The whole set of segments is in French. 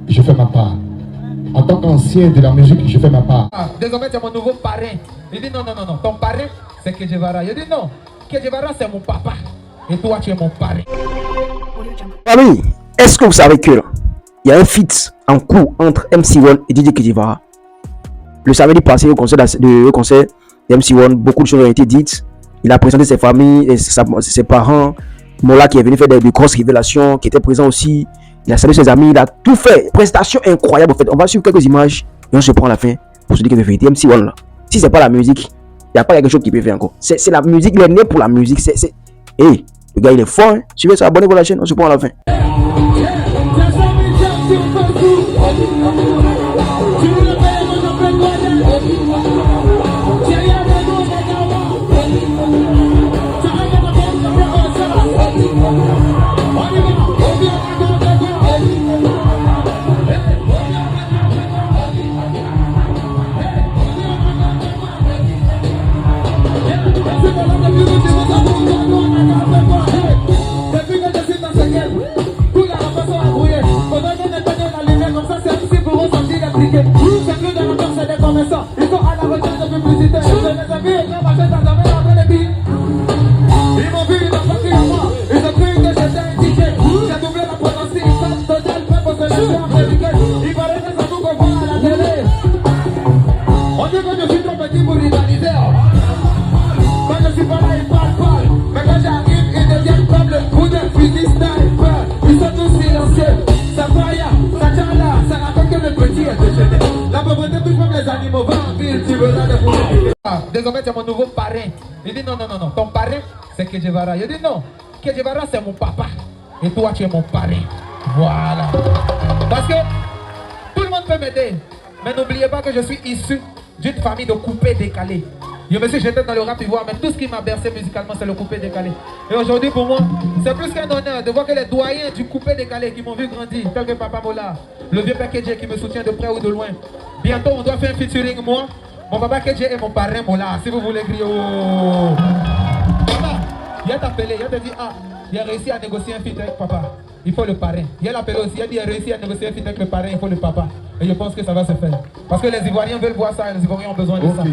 Je fais ma part. En tant qu'ancien de la musique, je fais ma part. Désormais, tu es mon nouveau parrain. Il dit non, non, non, non. Ton parrain, c'est Kedjevara. Il dit non. Kedjevara, c'est mon papa. Et toi, tu es mon parrain. Famille, est-ce que vous savez que il y a un feat en cours entre MC1 et DJ Kedjevara? Le samedi passé, au concert de MC1, beaucoup de choses ont été dites. Il a présenté ses familles, ses parents. Mola qui est venu faire des grosses révélations, qui était présent aussi. Il a salué ses amis, il a tout fait. Prestation incroyable en fait. On va suivre quelques images et on se prend à la fin pour se dire que c'est vérité. MC1 là, si c'est pas la musique, il n'y a pas quelque chose qui peut faire encore. C'est la musique, il est né pour la musique. Hey, le gars il est fort. Hein? Suivez ça, abonnez-vous à la chaîne, on se prend à la fin. Désormais, tu es mon nouveau parrain. Il dit non, non, non, non. Ton parrain, c'est Kedjevara. Il dit non. Kedjevara, c'est mon papa. Et toi, tu es mon parrain. Voilà. Parce que tout le monde peut m'aider. Mais n'oubliez pas que je suis issu d'une famille de coupés décalés. Je me suis jeté dans le rap ivoire, mais tout ce qui m'a bercé musicalement, c'est le coupé décalé. Et aujourd'hui, pour moi, c'est plus qu'un honneur de voir que les doyens du coupé décalé qui m'ont vu grandir, tel que Papa Mola, le vieux père Kedje qui me soutient de près ou de loin. Bientôt, on doit faire un featuring, moi, mon papa Kedje et mon parrain Mola, si vous voulez crier. Oh. Papa, il a appelé, il a dit, ah, il a réussi à négocier un feat avec papa. Il faut le parrain. Il a appelé aussi, il a dit, il a réussi à négocier un feat avec le parrain, il faut le papa. Et je pense que ça va se faire. Parce que les Ivoiriens veulent voir ça et les Ivoiriens ont besoin de ça.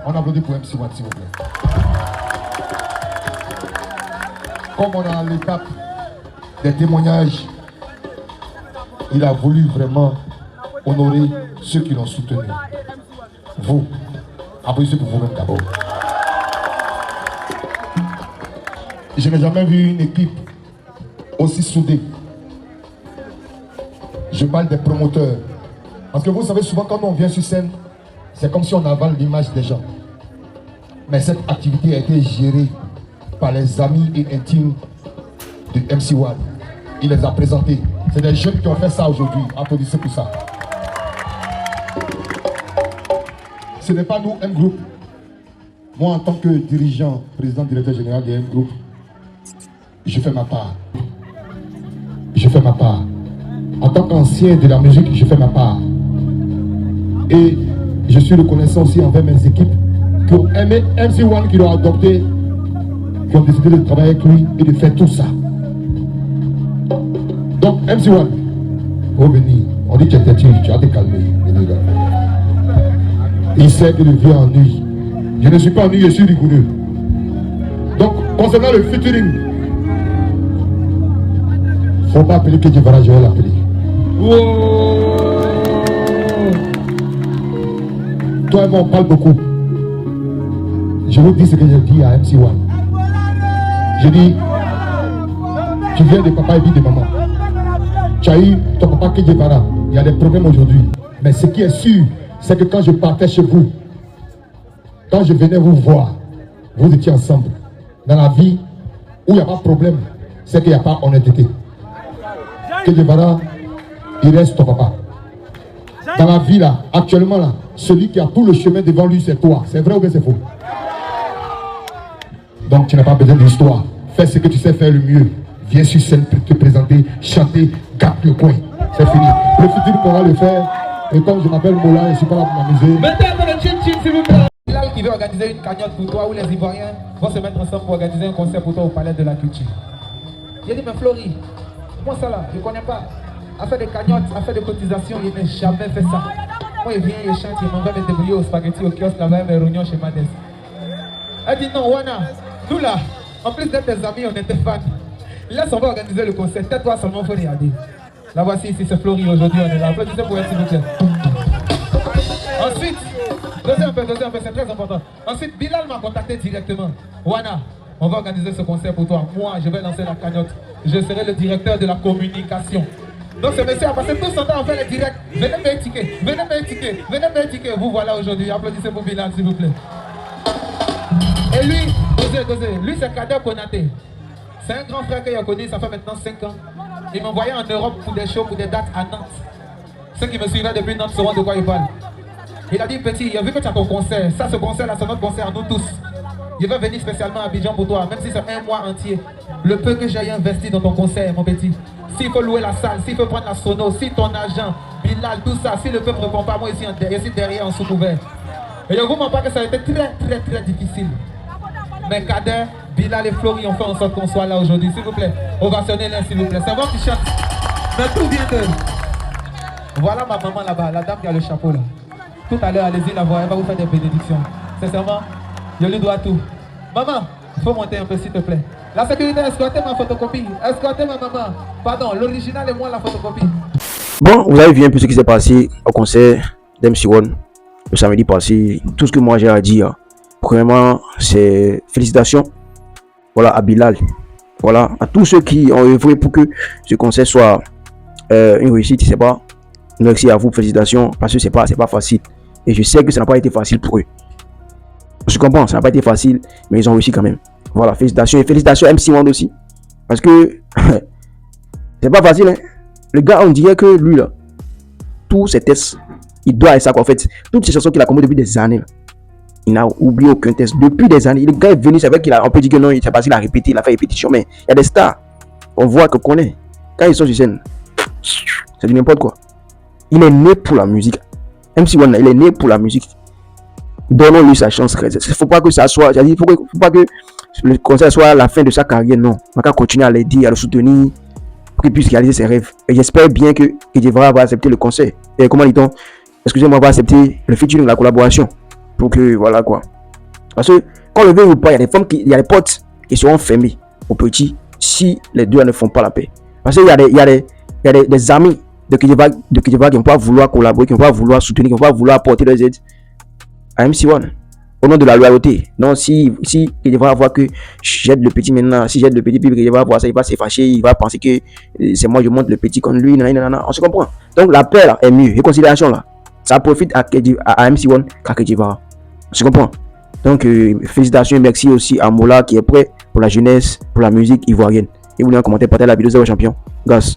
On applaudit pour MC1, s'il vous plaît. Comme on est à l'étape des témoignages, il a voulu vraiment honorer ceux qui l'ont soutenu. Vous, applaudissez pour vous-même d'abord. Je n'ai jamais vu une équipe aussi soudée. Je parle des promoteurs. Parce que vous savez, souvent quand on vient sur scène, c'est comme si on avale l'image des gens. Mais cette activité a été gérée par les amis et intimes de MC1. Il les a présentés. C'est des jeunes qui ont fait ça aujourd'hui. Applaudissez pour ça. Ce n'est pas nous, M Group. Moi, en tant que dirigeant, président, directeur général de M Group, je fais ma part. Je fais ma part. En tant qu'ancien de la musique, je fais ma part. Et je suis reconnaissant aussi envers mes équipes qui ont aimé MC1, qui l'ont adopté, qui ont décidé de travailler avec lui et de faire tout ça. Donc, MC1, revenez. On dit que tu es têtu, tu as te calmer. Il sait que le vieux ennuie. Je ne suis pas ennuyé, je suis rigoureux. Donc, concernant le featuring, il ne faut pas appeler Kedjevara, je vais l'appeler. Wow. Toi et moi, on parle beaucoup. Je vous dis ce que j'ai dit à MC1. Je dis, tu viens de papa et puis de maman. Tu as eu ton papa Kedjevara. Il y a des problèmes aujourd'hui. Mais ce qui est sûr, c'est que quand je partais chez vous, quand je venais vous voir, vous étiez ensemble. Dans la vie où il n'y a pas de problème, c'est qu'il n'y a pas honnêteté. Kedjevara, il reste ton papa. Dans la vie là, actuellement là, celui qui a tout le chemin devant lui, c'est toi. C'est vrai ou bien c'est faux? Donc tu n'as pas besoin d'histoire. Fais ce que tu sais faire le mieux. Viens sur scène pour te présenter, chanter, garde le coin. C'est fini. Le futur pourra le faire. Et comme je m'appelle Mola, je ne suis pas là pour m'amuser. Mettez un peu de chin-chin s'il vous plaît. Bilal qui veut organiser une cagnotte pour toi où les Ivoiriens vont se mettre ensemble pour organiser un concert pour toi au Palais de la Culture. J'ai dit, mais Florie, moi ça là, je ne connais pas. À faire des cagnottes, à faire des cotisations, il n'a jamais fait ça. Moi il vient, il chante, il m'envoie me débrouiller au spaghetti, au kiosque, là-bas, mes réunions chez Madès. Elle dit non, Wana, nous là, en plus d'être tes amis, on était fans. Là, on va organiser le concert. Tais-toi seulement, il faut regarder. La voici ici, c'est Florie. Aujourd'hui, on est là. Applaudissez pour elle, s'il vous plaît. Ensuite, dosez un peu, c'est très important. Ensuite, Bilal m'a contacté directement. Wana, on va organiser ce concert pour toi. Moi, je vais lancer la cagnotte. Je serai le directeur de la communication. Donc, ce monsieur a passé tout son temps à faire les directs. Venez me ticket, venez me ticket, venez me ticket. Vous voilà aujourd'hui. Applaudissez pour Bilal, s'il vous plaît. Et lui, dosez, lui c'est Kader Konaté. C'est un grand frère qu'il a connu, ça fait maintenant 5 ans. Il m'envoyait en Europe pour des shows, pour des dates à Nantes. Ceux qui me suivaient depuis Nantes sauront de quoi il parle. Il a dit, petit, il a vu que tu as ton concert. Ça, ce concert-là, c'est notre concert à nous tous. Je vais venir spécialement à Abidjan pour toi, même si c'est un mois entier. Le peu que j'ai investi dans ton concert, mon petit. S'il faut louer la salle, s'il faut prendre la sono, si ton agent, Bilal, tout ça, si le peuple ne répond pas, moi ici derrière en sous-couvert. Et je ne vous mens pas que ça a été très difficile. Mais Kader, Bilal et Florie ont fait en sorte qu'on soit là aujourd'hui. S'il vous plaît, ovationnez-les s'il vous plaît. C'est bon qui chante. Mais tout vient d'eux. Voilà ma maman là-bas, la dame qui a le chapeau là. Tout à l'heure, allez-y la voir, elle va vous faire des bénédictions. Sincèrement, je lui dois tout. Maman, il faut monter un peu s'il te plaît. La sécurité, escortez ma photocopie. Escortez ma maman. Pardon, l'original et moi la photocopie. Bon, vous avez vu un peu ce qui s'est passé au concert d'MC1 le samedi passé. Tout ce que moi j'ai à dire. Premièrement, c'est félicitations, voilà, à Bilal, voilà, à tous ceux qui ont œuvré pour que ce concert soit une réussite. C'est pas, merci à vous, félicitations, parce que c'est pas facile. Et je sais que ça n'a pas été facile pour eux. Je comprends, ça n'a pas été facile, mais ils ont réussi quand même. Voilà, félicitations et félicitations à MC1 aussi, parce que c'est pas facile. Hein. Le gars, on dirait que lui là, tous ses tests, il doit être ça quoi. En fait, toutes ces chansons qu'il a composées depuis des années. Là, il n'a oublié aucun test depuis des années. Le gars est venu, c'est vrai qu'il a, on peut dire que non, c'est parce qu'il a répété, il a fait répétition, mais il y a des stars, on voit qu'on connaît. Quand ils sont sur scène, c'est du n'importe quoi. Il est né pour la musique. MC1, il est né pour la musique. Donnons-lui sa chance. Il ne faut pas que ça soit, il faut pas que le concert soit la fin de sa carrière, non. On va continuer à l'aider, à le soutenir, pour qu'il puisse réaliser ses rêves. Et j'espère bien qu'il devra accepter le concert. Et comment dit-on, excusez-moi, va accepter le featuring, la collaboration. Pour que, voilà quoi. Parce que, quand le veut ou pas, il y a des femmes il y a des portes qui seront fermées au petit si les deux ne font pas la paix. Parce qu'il y a des amis de Kidjeva qui ne vont pas vouloir collaborer, qui ne vont pas vouloir soutenir, qui ne vont pas vouloir apporter leurs aides à MC1. Au nom de la loyauté. Non, si Kidjeva voir que j'aide le petit maintenant, si j'aide le petit, puis Kidjeva voir ça, il va se fâcher, il va penser que c'est moi, je monte le petit comme lui, nanana. On se comprend. Donc la paix là est mieux. Et considération là, ça profite à MC1 qu'à Kidjeva. Je comprends. Donc, félicitations et merci aussi à Mola qui est prêt pour la jeunesse, pour la musique ivoirienne. Et vous voulez un commentaire, partagez la vidéo, 0 champion. Gas.